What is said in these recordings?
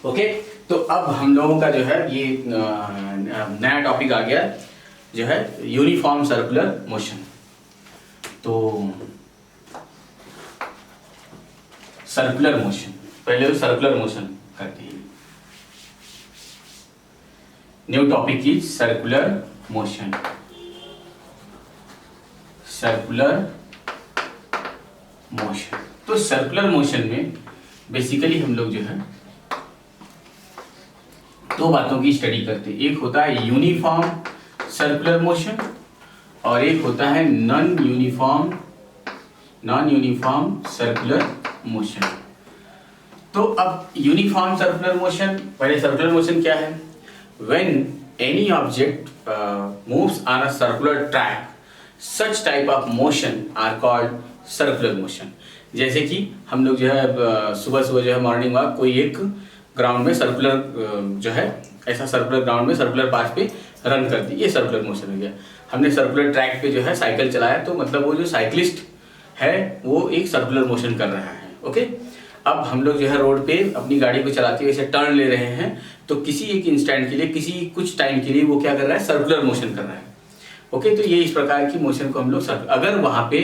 Okay, तो अब हम लोगों का जो है ये नया टॉपिक आ गया जो है यूनिफॉर्म सर्कुलर मोशन। तो सर्कुलर मोशन, पहले तो सर्कुलर मोशन करते हैं। New topic is circular motion. Circular motion, तो सर्कुलर मोशन में बेसिकली हम लोग जो है दो बातों की स्टडी करते हैं। एक होता है यूनिफॉर्म सर्कुलर मोशन और एक होता है नॉन यूनिफॉर्म सर्कुलर मोशन। तो अब यूनिफॉर्म सर्कुलर मोशन, पहले सर्कुलर मोशन क्या है? When any object moves on a circular track, such type of motion are called circular motion. जैसे कि हम लोग जो है सुबह सुबह जो है मॉर्निंग वॉक कोई एक ग्राउंड में सर्कुलर जो है ऐसा सर्कुलर ग्राउंड में सर्कुलर पाथ पे रन कर दी, ये सर्कुलर मोशन हो गया। हमने सर्कुलर ट्रैक पे जो है साइकिल चलाया, तो मतलब वो जो साइकिलिस्ट है वो एक सर्कुलर मोशन कर रहा है। ओके, अब हम लोग जो है रोड पे अपनी गाड़ी को चलाते हुए ऐसे टर्न ले रहे हैं, तो किसी एक इंस्टेंट के लिए, किसी कुछ टाइम के लिए वो क्या कर रहा है? सर्कुलर मोशन कर रहा है। ओके, तो ये इस प्रकार की मोशन को हम लोग अगर वहां पे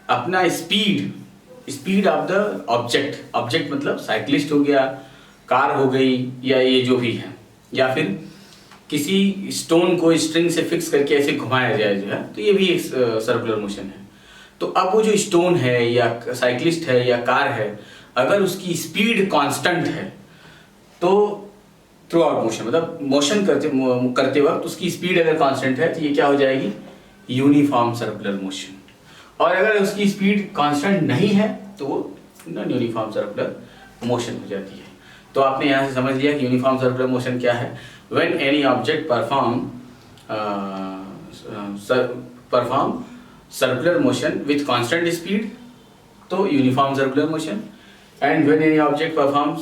अपना स्पीड ऑफ द ऑब्जेक्ट मतलब साइकिलिस्ट हो गया, कार हो गई, या ये जो भी है, या फिर किसी स्टोन को स्ट्रिंग से फिक्स करके ऐसे घुमाया जाए जो है, तो ये भी एक सर्कुलर मोशन है। तो अब वो जो स्टोन है या साइकिलिस्ट है या कार है, अगर उसकी स्पीड कांस्टेंट है तो थ्रू आउट मोशन, मतलब मोशन करते वक्त उसकी स्पीड अगर कांस्टेंट है तो ये क्या हो जाएगी? Uniform circular motion. और अगर उसकी स्पीड कांस्टेंट नहीं है तो वो नॉन यूनिफॉर्म सर्कुलर मोशन हो जाती है। तो आपने यहाँ से समझ लिया कि यूनिफॉर्म सर्कुलर मोशन क्या है। When any object perform circular motion with constant speed, तो uniform circular motion. And when any object performs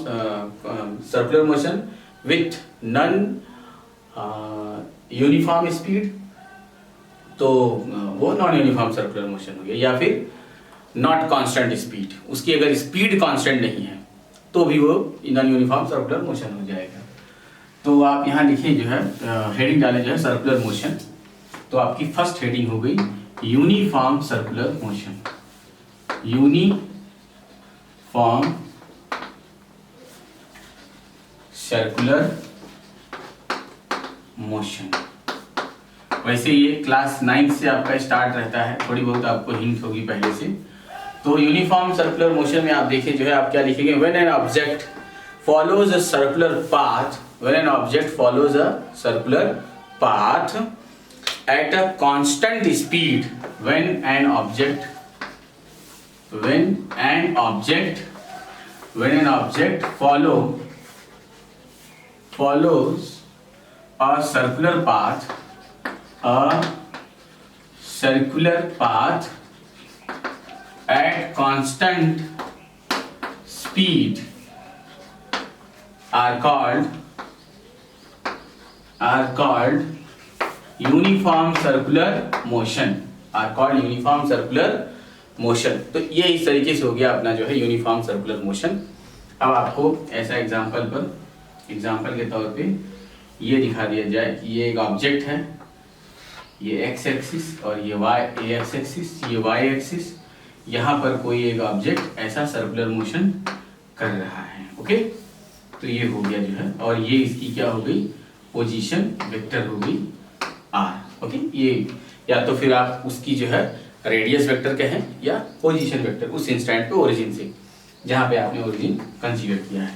circular motion with non uniform speed, तो वो नॉन यूनिफॉर्म सर्कुलर मोशन हो गया। या फिर नॉट कांस्टेंट स्पीड, उसकी अगर स्पीड कांस्टेंट नहीं है तो भी वो नॉन यूनिफॉर्म सर्कुलर मोशन हो जाएगा। तो आप यहाँ लिखिए जो है हेडिंग डालें जो है सर्कुलर मोशन। तो आपकी फर्स्ट हेडिंग हो गई uniform circular motion. Uniform circular motion. वैसे ये क्लास 9 से आपका स्टार्ट रहता है, थोड़ी बहुत आपको हिंट होगी पहले से। तो यूनिफॉर्म सर्कुलर मोशन में आप देखिए जो है आप क्या लिखेंगे? When an object follows a circular path, when an object follows a circular path at a constant speed, when an object follows a circular path at constant speed are called uniform circular motion. तो ये इस तरीके से हो गया अपना जो है यूनिफॉर्म सर्कुलर मोशन। अब आपको ऐसा एग्जांपल के तौर पे ये दिखा दिया जाए कि ये एक ऑब्जेक्ट है, ये एक्स एक्सिस और ये वाई एक्सिस, ये वाई एक्सिस, यहाँ पर कोई एक ऑब्जेक्ट ऐसा सर्कुलर मोशन कर रहा है। ओके, तो ये हो गया जो है, और ये इसकी क्या हो गई? पोजीशन वेक्टर हो गई आर। ओके, ये या तो फिर आप उसकी जो है रेडियस वेक्टर कहें या पोजीशन वेक्टर, उस इंस्टेंट पे ओरिजिन से जहां पे आपने ओरिजिन कंसीडर किया है।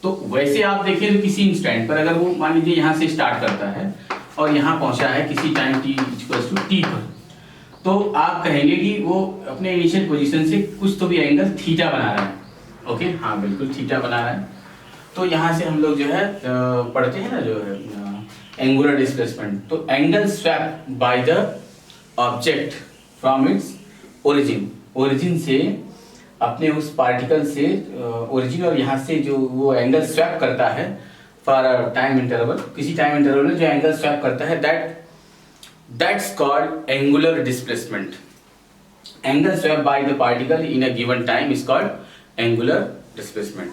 तो वैसे आप देखें तो किसी इंस्टेंट पर अगर वो मान लीजिए यहाँ से स्टार्ट करता है और यहाँ पहुंचा है किसी टाइम t = t पर, तो आप कहेंगे कि वो अपने इनिशियल पोजीशन से कुछ तो भी एंगल थीटा बना रहा है। ओके, हाँ बिल्कुल थीटा बना रहा है। तो यहाँ से हम लोग जो है पढ़ते हैं ना जो है एंगुलर डिस्प्लेसमेंट, तो angle swap by the object from its origin से अपने उस पार्टिकल से ओरिजिन, और यहाँ से जो वो एंगल स्वैप करता है फॉर अ टाइम इंटरवल, किसी टाइम इंटरवल में जो एंगल स्वैप करता है that's called angular displacement. Angle swap bye the particle in a given time is called angular displacement.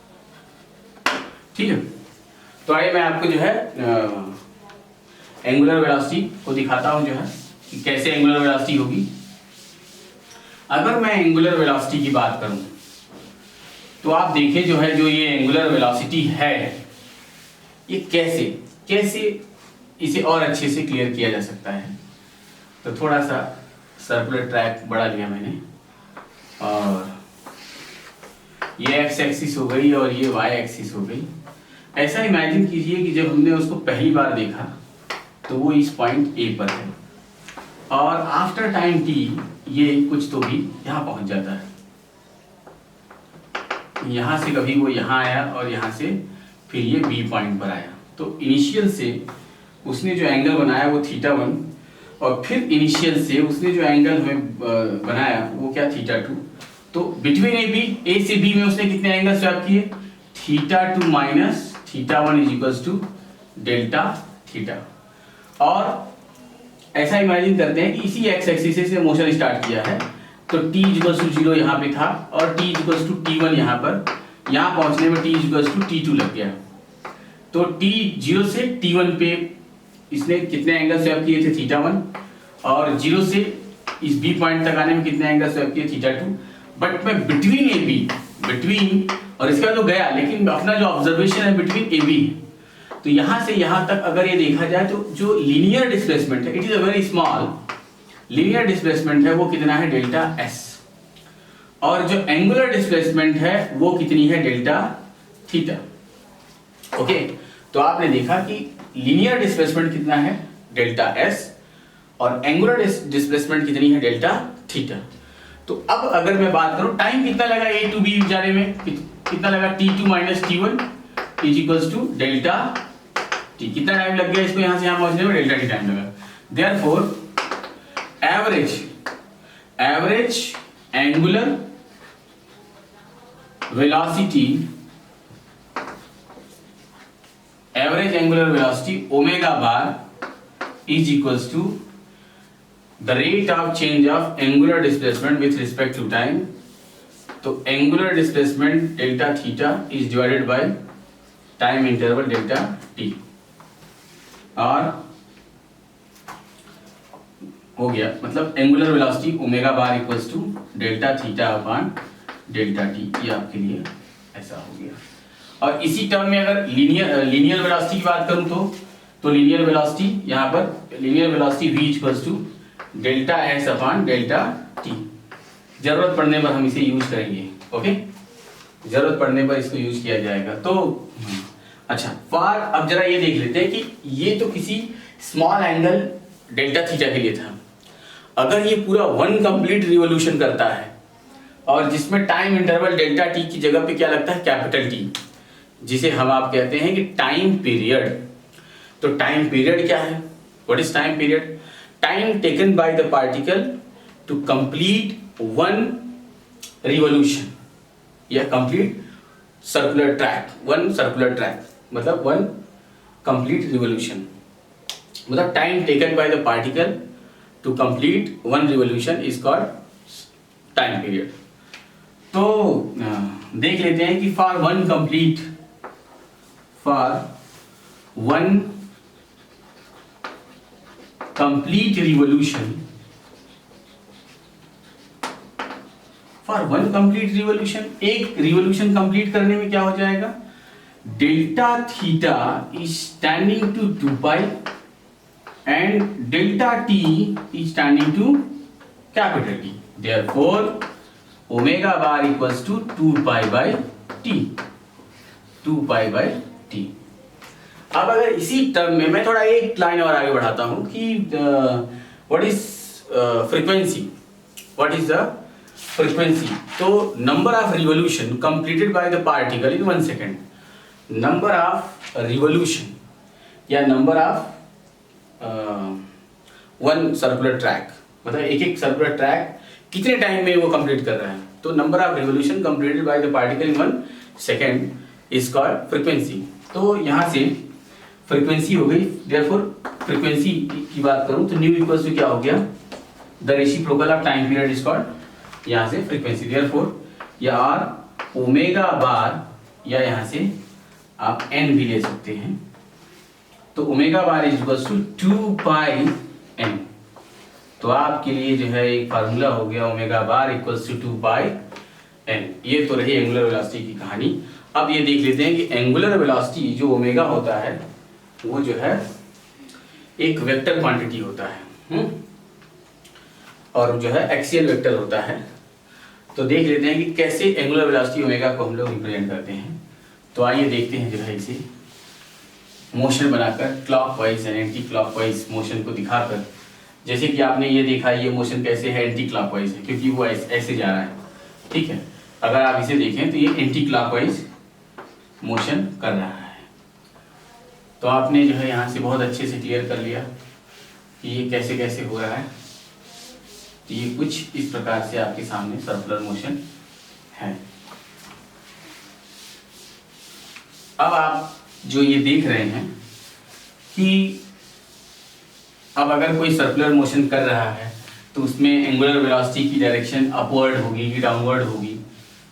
ठीक है, तो आइए मैं आपको जो है एंगुलर वेलोसिटी को दिखाता हूं जो है कि कैसे एंगुलर वेलोसिटी होगी। अगर मैं एंगुलर वेलोसिटी की बात करूं तो आप देखें जो है, जो ये एंगुलर वेलोसिटी है ये कैसे कैसे इसे और अच्छे से क्लियर किया जा सकता है। तो थोड़ा सा सर्कुलर ट्रैक बढ़ा लिया मैंने, और ये एक्स एक्सिस हो गई और ये वाई एक्सिस हो गई। ऐसा इमेजिन कीजिए कि जब हमने उसको पहली बार देखा तो वो इस पॉइंट ए पर है, और आफ्टर टाइम टी ये कुछ तो भी यहाँ पहुँच जाता है। यहाँ से कभी वो यहाँ आया और यहाँ से फिर ये बी पॉइंट पर आया। तो इनिशियल से उसने जो एंगल बनाया वो θ1, और फिर इनिशियल से उसने जो एंगल हमें बनाया वो क्या θ2। तो बिटवीन ए से बी में उसने कितने एंगल स्वैप किए, θ2 minus θ1 is equals to delta theta. और ऐसा इमेजिन करते हैं कि इसी एक्स एक्सिस से मोशन स्टार्ट किया है, तो t इक्वल्स टू 0 यहाँ पे था और t इक्वल्स टू t1 यहाँ पर, यहाँ पहुँचने में t इक्वल्स टू t2 लग गया। तो t 0 से t1 पे इसने कितने एंगल स्वैप किए थे, θ1, और 0 से इस b पॉइंट तक आने में कितने एंगल स्वैप किए, θ2। बट मैं बिटवीन ए बी, बिटवीन, और इसका तो गया, लेकिन अपना जो ऑब्जर्वेशन है बिटवीन ए बी, तो यहाँ से यहाँ तक अगर ये देखा जाए तो जो लीनियर डिस्प्लेसमेंट है, it is a very small linear displacement है, वो कितना है, डेल्टा एस। और जो एंगुलर डिस्प्लेसमेंट है वो कितनी है, डेल्टा थीटा। ओके, तो आपने देखा कि लीनियर डिस्प्लेसमेंट कितना है, डेल्टा एस, और एंगुलर डिस्प्लेसमेंट कितनी है, डेल्टा थीटा। तो अब अगर मैं बात करूं टाइम कितना लगा ए टू बी जाने में, कितना लगा, t2 minus t1 is equals to delta T. कितना टाइम लग गया इसको यहाँ से यहाँ पहुंचने में, डेल्टा टी टाइम लगा। Therefore average angular velocity omega bar is equals to the rate of change of angular displacement with respect to time तो angular displacement delta theta is divided by time interval delta T, और हो गया मतलब angular velocity omega bar equals to delta theta upon delta T, ये आपके लिए ऐसा हो गया। और इसी टर्म में अगर लीनियर वेलोसिटी की बात करूं तो लीनियर वेलोसिटी यहाँ पर linear velocity v equals to delta S upon delta T, जरूरत पड़ने पर हम इसे यूज करेंगे। ओके, जरूरत पड़ने पर इसको यूज किया जाएगा। तो अच्छा फार, अब जरा ये देख लेते हैं कि ये तो किसी स्मॉल एंगल डेल्टा थीटा के लिए था, अगर ये पूरा 1 कंप्लीट रिवॉल्यूशन करता है और जिसमें टाइम इंटरवल डेल्टा टी की जगह पे क्या लगता है कैपिटल टी, जिसे हम आप कहते हैं कि टाइम पीरियड। तो टाइम पीरियड क्या है? What is time period? Time taken by the particle to complete 1 revolution या complete circular track, 1 circular track मतलब 1 कंप्लीट रिवॉल्यूशन, मतलब time taken by the particle to complete 1 revolution is called time period. तो देख लेते हैं कि for 1 complete revolution, for 1 complete revolution, एक revolution complete करने में क्या हो जाएगा, delta theta is standing to 2 pi and delta T is standing to capital T, therefore omega bar equals to 2 pi by T, 2 pi by T. अब अगर इसी term में मैं थोड़ा एक लाइन और आगे बढ़ाता हूं कि what is frequency, what is the frequency, तो number of revolution completed by the particle in 1 second, number of revolution या नंबर ऑफ 1 सर्कुलर ट्रैक, मतलब एक सर्कुलर ट्रैक कितने टाइम में वो कंप्लीट कर रहा है, तो number of revolution completed by the particle in 1 second is called frequency. तो यहां से फ्रीक्वेंसी हो गई, देयरफॉर फ्रीक्वेंसी की बात करूं तो न्यू इक्वल्स टू क्या हो गया, the reciprocal of time period is called यहां से फ्रीक्वेंसी, देयरफॉर या आर ओमेगा बार, या यहां से आप एन भी ले सकते हैं, तो omega bar is equals to 2 pi N. तो आपके लिए जो है एक फार्मूला हो गया omega bar equals to 2 pi N. ये तो रही एंगुलर वेलोसिटी की कहानी। अब ये देख लेते हैं कि एंगुलर वेलोसिटी जो ओमेगा होता है वो जो है एक वेक्टर क्वांटिटी होता है, और जो है एक्सियल वेक्टर होता है। तो देख लेते हैं कि कैसे एंगुलर वेलोसिटी ओमेगा को हम लोग रिप्रेजेंट करते हैं। तो आइए देखते हैं जो है इसे मोशन बनाकर clockwise and anti clockwise motion को दिखाकर। जैसे कि आपने ये देखा ये मोशन कैसे है, एंटी क्लॉकवाइज है क्योंकि वो ऐसे जा रहा है, ठीक है। अगर आप इसे देखें तो ये एंटी क्लॉकवाइज मोशन कर रहा है। तो आपने जो है यहाँ से बहुत अच्छे से क्लियर कर लिया कि ये कैसे कैसे हो रहा है। तो ये कुछ इस प्रकार से आपके सामने सर्कुलर मोशन है। अब आप जो ये देख रहे हैं कि अब अगर कोई सर्कुलर मोशन कर रहा है तो उसमें एंगुलर वेलोसिटी की डायरेक्शन अपवर्ड होगी कि डाउनवर्ड होगी,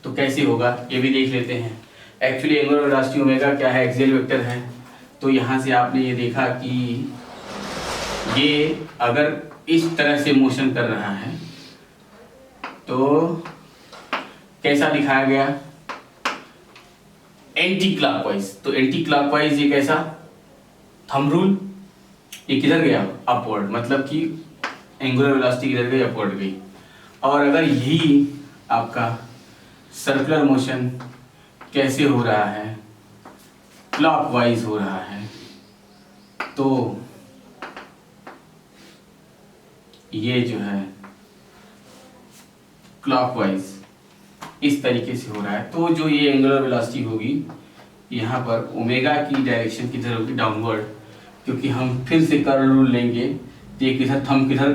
तो कैसे होगा ये भी देख लेते हैं। एक्चुअली एंगुलर वेलोसिटी ओमेगा क्या है, एक्सियल वेक्टर है। तो यहाँ से आपने ये देखा कि ये अगर इस तरह से मोशन कर रहा है तो कैसा दिखाया गया, एंटी क्लॉकवाइज। तो एंटी क्लॉकवाइज ये कैसा, थंब रूल, ये किधर गया, अपवर्ड, मतलब कि एंगुलर वेलोसिटी किधर गई, अपवर्ड गई। और अगर यही आपका सर्कुलर मोशन कैसे हो रहा है, क्लॉकवाइज हो रहा है, तो ये जो है क्लॉकवाइज इस तरीके से हो रहा है। तो जो ये एंगुलर वेलोसिटी होगी यहाँ पर ओमेगा की डायरेक्शन किधर होगी, डाउनवर्ड, क्योंकि हम फिर से कर्ल रूल लेंगे तो ये किधर, थंब किधर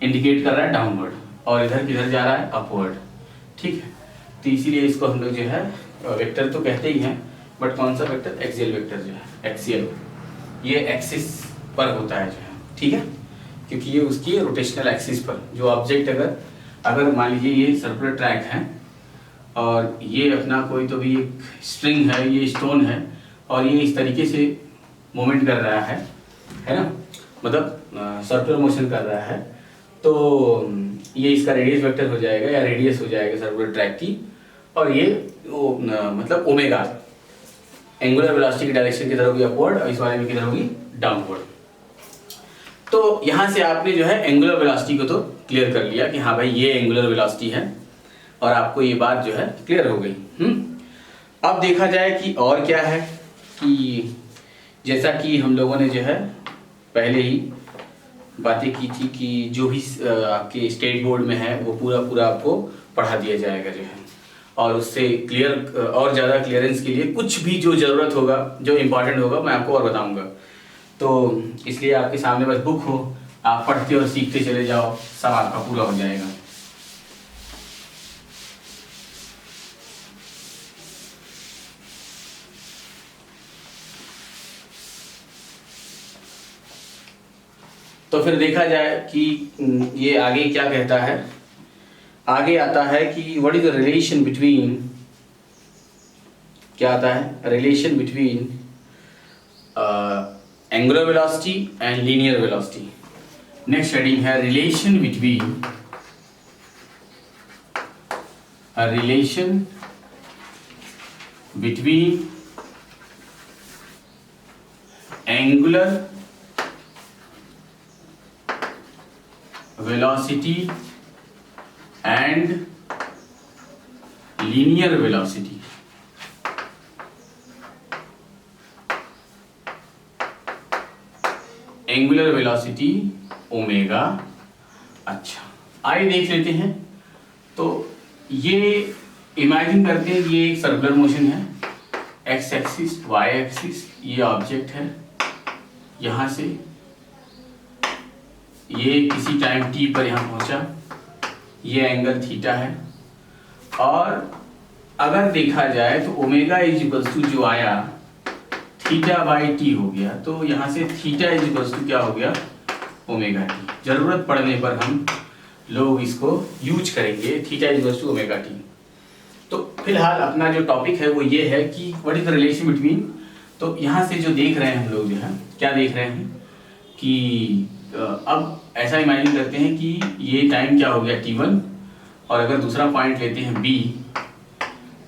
इंडिकेट कर रहा है, डाउनवर्ड, और इधर किधर जा रहा है, अपवर्ड, ठीक है। तो इसीलिए इसको हम लोग जो है वेक्टर तो कहते ही हैं, बट कौन सा वेक्टर, एक्सियल वेक्टर जो है, एक्सियल, ये एक्सिस पर होता है जो है, ठीक है, क्योंकि ये उसकी रोटेशनल एक्सिस पर जो ऑब्जेक्ट अगर अगर मान लीजिए ये सर्कुलर ट्रैक है और ये अपना कोई तो भी एक स्ट्रिंग है, ये स्टोन है और ये इस तरीके से मूवमेंट कर रहा है ना, मतलब सर्कुलर मोशन कर रहा है, तो ये इसका रेडियस वेक्टर हो जाएगा या रेडियस हो जाएगा सर्कुलर ट्रैक की, और ये मतलब ओमेगा, एंगुलर वेलोसिटी की डायरेक्शन किधर होगी अपवर्ड और इस वाले में किधर होगी डाउनवर्ड। तो यहाँ से आपने जो है एंगुलर वेलोसिटी को तो क्लियर कर लिया कि हाँ भाई ये एंगुलर वेलोसिटी है, और आपको ये बात जो है क्लियर हो गई। अब देखा जाए कि और क्या है, कि जैसा कि हम लोगों ने जो है पहले ही बातें की थी कि जो भी आपके स्टेट बोर्ड में है वो पूरा आपको पढ़ा दिया जाएगा जो है, और उससे क्लियर और ज़्यादा क्लियरेंस के लिए कुछ भी जो ज़रूरत होगा, जो इम्पोर्टेंट होगा, मैं आपको और बताऊंगा। तो इसलिए आपके सामने बस बुक हो, आप पढ़ते और सीखते चले जाओ, सब आपका पूरा हो जाएगा। तो फिर देखा जाए कि ये आगे क्या कहता है। आगे आता है कि what is the relation between, क्या आता है, relation between angular velocity and linear velocity. Next heading है relation between angular velocity and linear velocity। Angular velocity omega. अच्छा, आइए देख लेते हैं। तो ये इमेजिन करते हैं कि ये एक सर्कुलर मोशन है, एक्स एक्सिस वाई एक्सिस, ये ऑब्जेक्ट है, यहाँ से ये किसी टाइम t पर यहाँ पहुँचा, ये एंगल थीटा है, और अगर देखा जाए तो ओमेगा इज इक्वल्स टू जो आया थीटा बाई टी हो गया, तो यहाँ से थीटा इज इक्वल्स टू क्या हो गया ओमेगा टी। जरूरत पड़ने पर हम लोग इसको यूज करेंगे, theta is equals to omega T. तो फिलहाल अपना जो टॉपिक है वो ये है कि what is the relation between. तो यहाँ से जो देख रहे हैं हम लोग जो है क्या देख रहे हैं कि अब ऐसा इमेजिन करते हैं कि ये टाइम क्या हो गया t1, और अगर दूसरा पॉइंट लेते हैं b,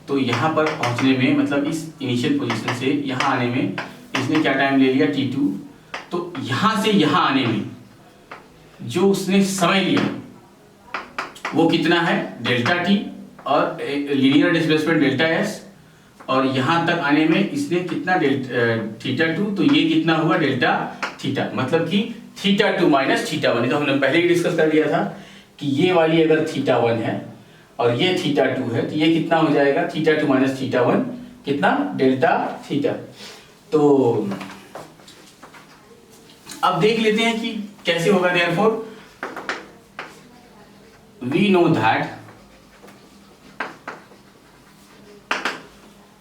तो यहाँ पर पहुँचने में, मतलब इस इनिशियल पोजीशन से यहाँ आने में इसने क्या टाइम ले लिया t2, तो यहाँ से यहाँ आने में जो उसने समय लिया वो कितना है डेल्टा t, और लीनियर डिस्प्लेसमेंट डेल्टा s, और यहाँ तक आने में इसने कितना थीटा 2, तो ये कितना हुआ डेल्टा थीटा, मतलब कि थीटा 2 माइनस थीटा 1। तो हमने पहले ही डिस्कस कर लिया था कि ये वाली अगर थीटा 1 है और ये थीटा 2 है, तो ये कितना हो जाएगा थीटा 2 माइनस थीटा 1, कितना डेल्टा थीटा। तो अब देख लेते हैं कि कैसे होगा। Therefore we know that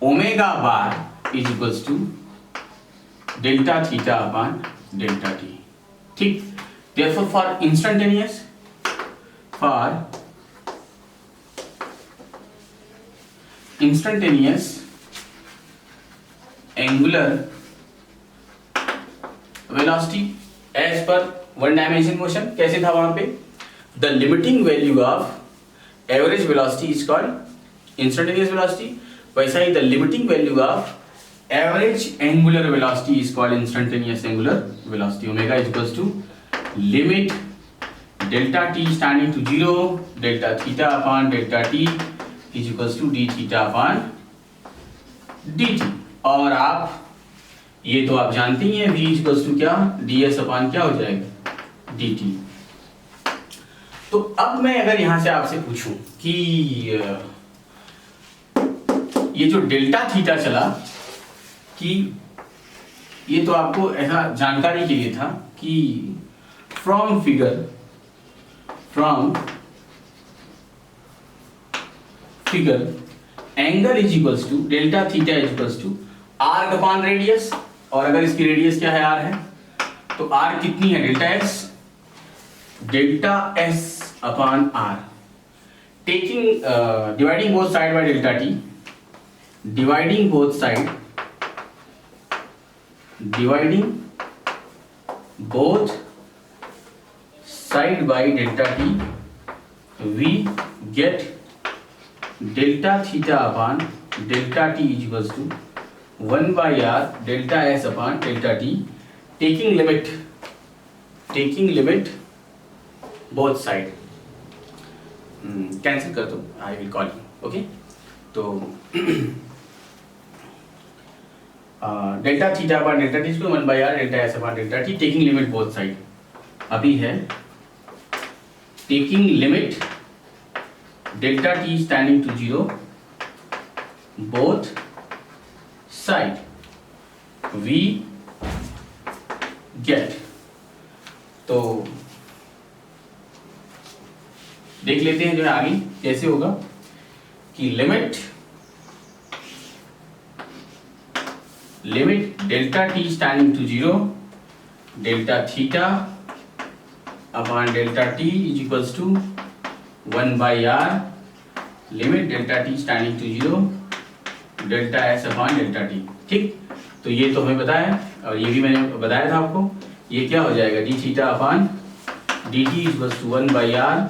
omega bar is equals to delta theta upon delta T. ठीक, therefore for instantaneous angular velocity as per one dimension motion, कैसे था वहां पे, the limiting value of average velocity is called instantaneous velocity, वैसा ही the limiting value of average angular velocity is called instantaneous angular velocity। omega is equals to limit delta t standing to 0 delta theta upon delta t is equals to d theta upon dt। और आप ये तो आप जानते ही हैं v is equals to क्या ds upon क्या हो जाएगा dt। तो अब मैं अगर यहां से आपसे पूछूं कि ये जो डेल्टा थीटा चला, कि ये तो आपको ऐसा जानकारी के लिए था कि from figure angle is equals to delta theta is equals to arc upon radius, और अगर इसकी रेडियस क्या है आर है, तो आर कितनी है delta S upon R. taking dividing both side by delta t, dividing both side by delta t, we get delta theta upon delta t is equals to 1 by r delta s upon delta t, taking limit both side. Cancel कर दो, I will call you. Okay, तो delta theta upon delta t को 1 by r delta S upon delta t, taking limit both side. अभी है taking limit delta T standing to 0 both side, we get. तो देख लेते हैं जो है आगे कैसे होगा कि limit delta T standing to 0 delta theta upon delta T is equals to 1 by R limit delta T standing to 0 delta S upon delta T. ठीक, तो ये तो हमें पता है और ये भी मैंने बताया था आपको. ये क्या हो जाएगा D theta upon D T is equals to 1 by R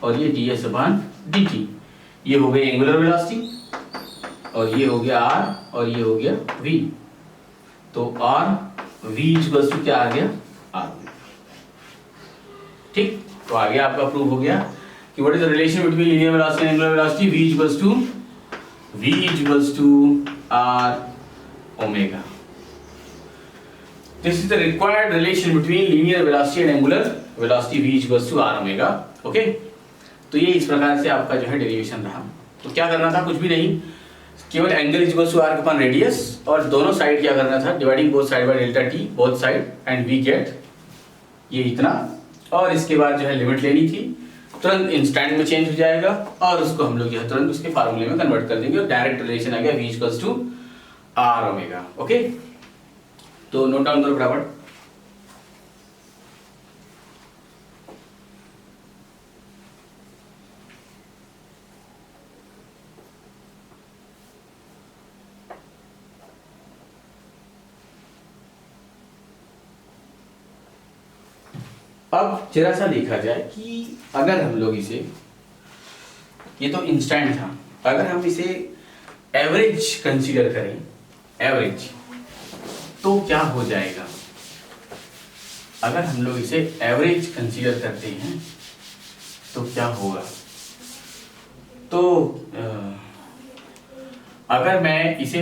और ये D S upon D T. ये हो गया एंगुलर वेलोसिटी और ये हो गया आर और ये हो गया वी. तो आर वी इक्वल्स टू क्या आ गया आर. ठीक, तो आगे आपका प्रूव हो गया कि what is the relation between linear velocity and angular velocity. v equals to R omega. This is the required relation between linear velocity and angular velocity v equals to r omega. Okay? तो ये इस प्रकार से आपका जो है derivation रहा. तो क्या करना था, कुछ भी नहीं, केवल angle equals to arc upon radius और दोनों साइड क्या करना था, dividing both side by delta T both side and we get ये इतना. और इसके बाद जो है लिमिट लेनी थी, तुरंत इंस्टेंट में चेंज हो जाएगा और उसको हम लोग जो है तुरंत उसके फार्मूले में कन्वर्ट कर देंगे और डायरेक्ट रिलेशन आ गया v equals to R omega. Okay, तो नोट डाउन करो फटाफट. अब जरा सा देखा जाए कि अगर हम लोग इसे, ये तो इंस्टेंट था, अगर हम इसे एवरेज कंसीडर करें, एवरेज, तो क्या हो जाएगा. अगर हम लोग इसे एवरेज कंसीडर करते हैं तो क्या होगा. तो अगर मैं इसे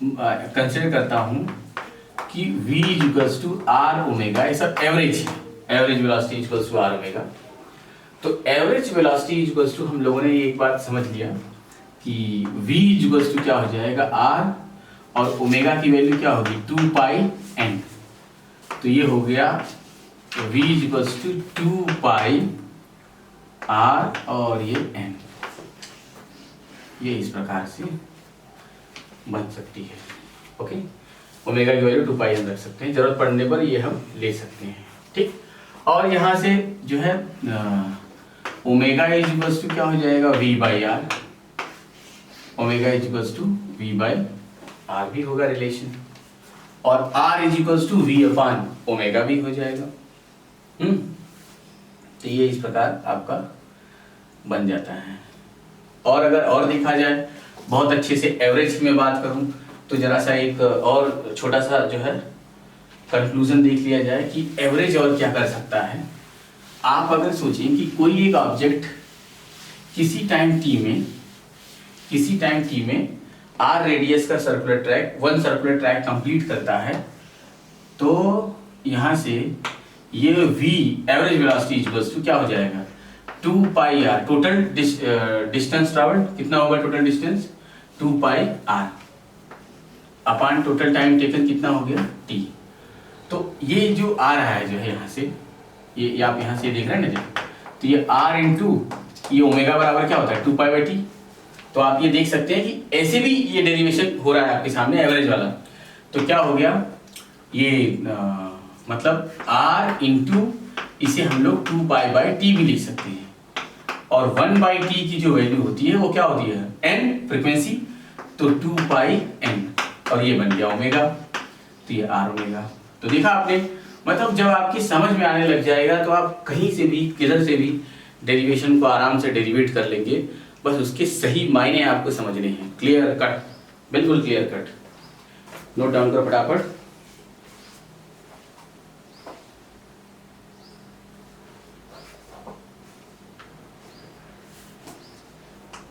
कंसीडर करता हूं कि v equals to R omega, ये सब एवरेज है, average velocity equals to R omega. तो एवरेज वेलोसिटी इक्वल्स टू, हम लोगों ने ये एक बात समझ लिया कि v इक्वल्स टू क्या हो जाएगा आर और ओमेगा की वैल्यू क्या होगी 2 पाई एन. तो ये हो गया v equals to 2 pi R और ये एन. ये इस प्रकार से बन सकती है. ओके, ओमेगा की वैल्यू 2 पाई एन रख सकते हैं, जरूरत पड़ने पर ये हम ले सकते हैं. ठीक, और यहाँ से जो है ओमेगा इज इक्वल्स टू क्या हो जाएगा v by R, omega is equals to v by R भी होगा रिलेशन, और r is equals to v upon omega भी हो जाएगा. तो ये इस प्रकार आपका बन जाता है. और अगर और देखा जाए, बहुत अच्छे से एवरेज की मैं बात करूं तो जरा सा एक और छोटा सा जो है कंक्लूजन देख लिया जाए कि एवरेज और क्या कर सकता है. आप अगर सोचें कि कोई एक ऑब्जेक्ट किसी टाइम टी में आर रेडियस का circular track, one circular track complete करता है, तो यहाँ से ये v average velocity equals to क्या हो जाएगा 2 pi R. Total distance travelled कितना होगा, total distance 2 pi R upon total time taken कितना हो गया t. तो ये जो आ रहा है जो है यहाँ से, ये आप यहाँ से देख रहे हैं ना, तो ये r इंटू ये ओमेगा बराबर क्या होता है 2 पाई बाई टी. तो आप ये देख सकते हैं कि ऐसे भी ये डेरिवेशन हो रहा है आपके सामने एवरेज वाला. तो क्या हो गया ये मतलब r इंटू इसे हम लोग 2 पाई बाई टी भी लिख सकते हैं. और 1/t की जो वैल्यू होती है वो क्या होती है, n फ्रीक्वेंसी, तो 2πn, और ये बन गया ओमेगा, तो ये r ओमेगा। तो देखा आपने, मतलब जब आपकी समझ में आने लग जाएगा तो आप कहीं से भी किधर से भी डेरिवेशन को आराम से डेरिवेट कर लेंगे, बस उसके सही मायने आपको समझने हैं। क्लियर कट, बिल्कुल क्लियर कट। नोट डाउन करो फटाफट।